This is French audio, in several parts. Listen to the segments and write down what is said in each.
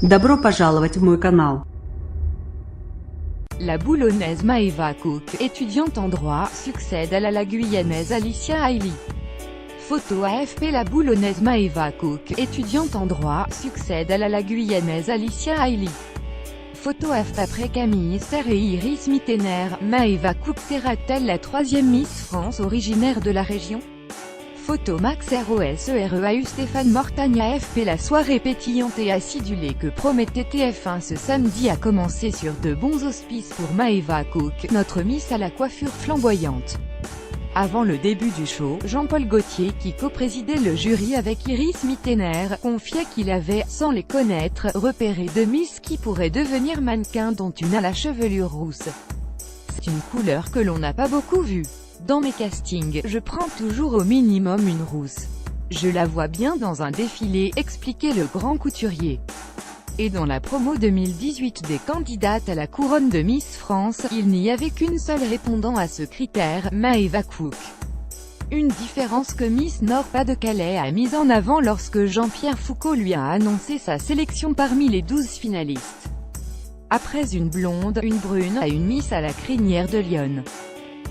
Добро пожаловать в мой канал. La boulonnaise Maeva Cook, étudiante en droit, succède à la guyanaise Alicia Hailey. Photo AFP. La boulonnaise Maeva Cook, étudiante en droit, succède à la guyanaise Alicia Hailey. Photo AFP. Après Camille Serre et Iris Mittener, Maeva Cook sera-t-elle la troisième Miss France originaire de la région? Photo Max ROSEREAU. Stéphane Mortagne AFP. La soirée pétillante et acidulée que promettait TF1 ce samedi a commencé sur de bons auspices pour Maeva Cook, notre Miss à la coiffure flamboyante. Avant le début du show, Jean-Paul Gaultier, qui co-présidait le jury avec Iris Mittener, confiait qu'il avait, sans les connaître, repéré deux Miss qui pourraient devenir mannequins, dont une à la chevelure rousse. C'est une couleur que l'on n'a pas beaucoup vue. Dans mes castings, je prends toujours au minimum une rousse. Je la vois bien dans un défilé, expliquait le grand couturier. Et dans la promo 2018 des candidates à la couronne de Miss France, il n'y avait qu'une seule répondant à ce critère, Maeva Cook. Une différence que Miss Nord-Pas-de-Calais a mise en avant lorsque Jean-Pierre Foucault lui a annoncé sa sélection parmi les 12 finalistes. Après une blonde, une brune et une Miss à la crinière de Lyon.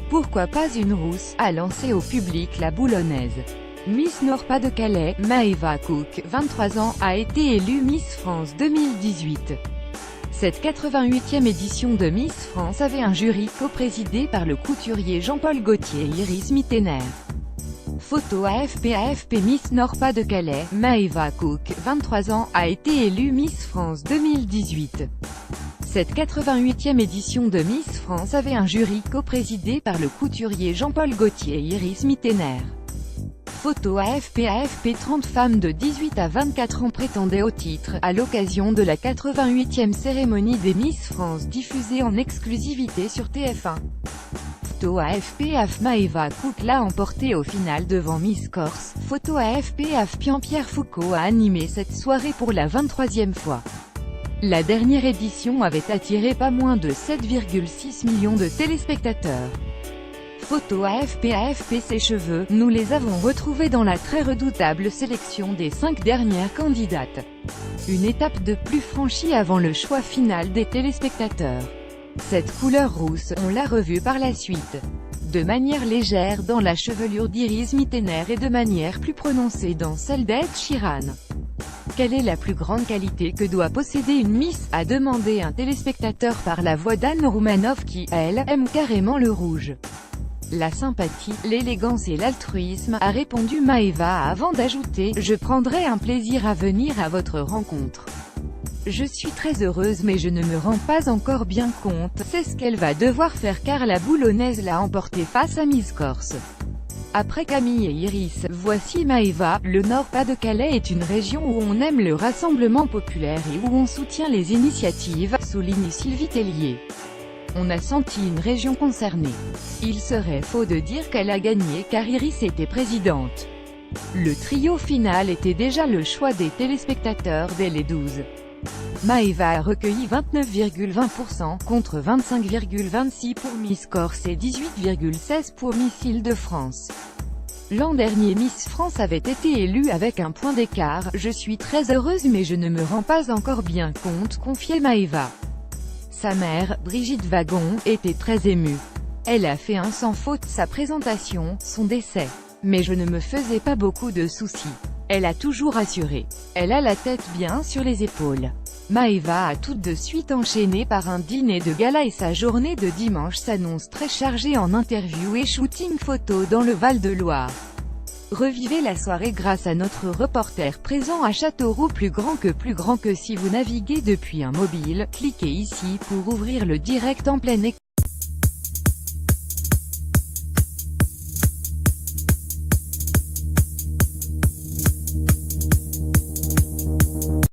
Pourquoi pas une rousse, a lancé au public la boulonnaise. Miss Nord-Pas-de-Calais, Maeva Cook, 23 ans, a été élue Miss France 2018. Cette 88e édition de Miss France avait un jury co-présidé par le couturier Jean-Paul Gaultier et Iris Mittener. Photo AFP. Miss Nord-Pas-de-Calais, Maeva Cook, 23 ans, a été élue Miss France 2018. Cette 88e édition de Miss France avait un jury co-présidé par le couturier Jean-Paul Gaultier et Iris Mittener. Photo AFP. 30 femmes de 18 à 24 ans prétendaient au titre, à l'occasion de la 88e cérémonie des Miss France diffusée en exclusivité sur TF1. Photo AFP. Maeva Cook l'a emporté au final devant Miss Corse. Photo AFP. Jean-Pierre Foucault a animé cette soirée pour la 23e fois. La dernière édition avait attiré pas moins de 7,6 millions de téléspectateurs. Photo AFP. Ses cheveux, nous les avons retrouvés dans la très redoutable sélection des 5 dernières candidates. Une étape de plus franchie avant le choix final des téléspectateurs. Cette couleur rousse, on l'a revue par la suite. De manière légère dans la chevelure d'Iris Mittener et de manière plus prononcée dans celle d'Ed Sheeran. Quelle est la plus grande qualité que doit posséder une Miss, a demandé un téléspectateur par la voix d'Anne Roumanoff qui, elle, aime carrément le rouge. La sympathie, l'élégance et l'altruisme, a répondu Maeva avant d'ajouter « Je prendrai un plaisir à venir à votre rencontre. Je suis très heureuse mais je ne me rends pas encore bien compte, c'est ce qu'elle va devoir faire car la boulonnaise l'a emporté face à Miss Corse. » Après Camille et Iris, voici Maeva. Le Nord-Pas-de-Calais est une région où on aime le rassemblement populaire et où on soutient les initiatives, souligne Sylvie Tellier. On a senti une région concernée. Il serait faux de dire qu'elle a gagné car Iris était présidente. Le trio final était déjà le choix des téléspectateurs dès les 12. Maeva a recueilli 29,20% contre 25,26% pour Miss Corse et 18,16% pour Miss Île-de-France. L'an dernier Miss France avait été élue avec un point d'écart. Je suis très heureuse mais je ne me rends pas encore bien compte, confiait Maeva. Sa mère, Brigitte Wagon, était très émue. Elle a fait un sans faute sa présentation, son décès. Mais je ne me faisais pas beaucoup de soucis. Elle a toujours assuré. Elle a la tête bien sur les épaules. Maeva a tout de suite enchaîné par un dîner de gala et sa journée de dimanche s'annonce très chargée en interviews et shooting photo dans le Val-de-Loire. Revivez la soirée grâce à notre reporter présent à Châteauroux. Plus grand que si vous naviguez depuis un mobile, cliquez ici pour ouvrir le direct en plein écran.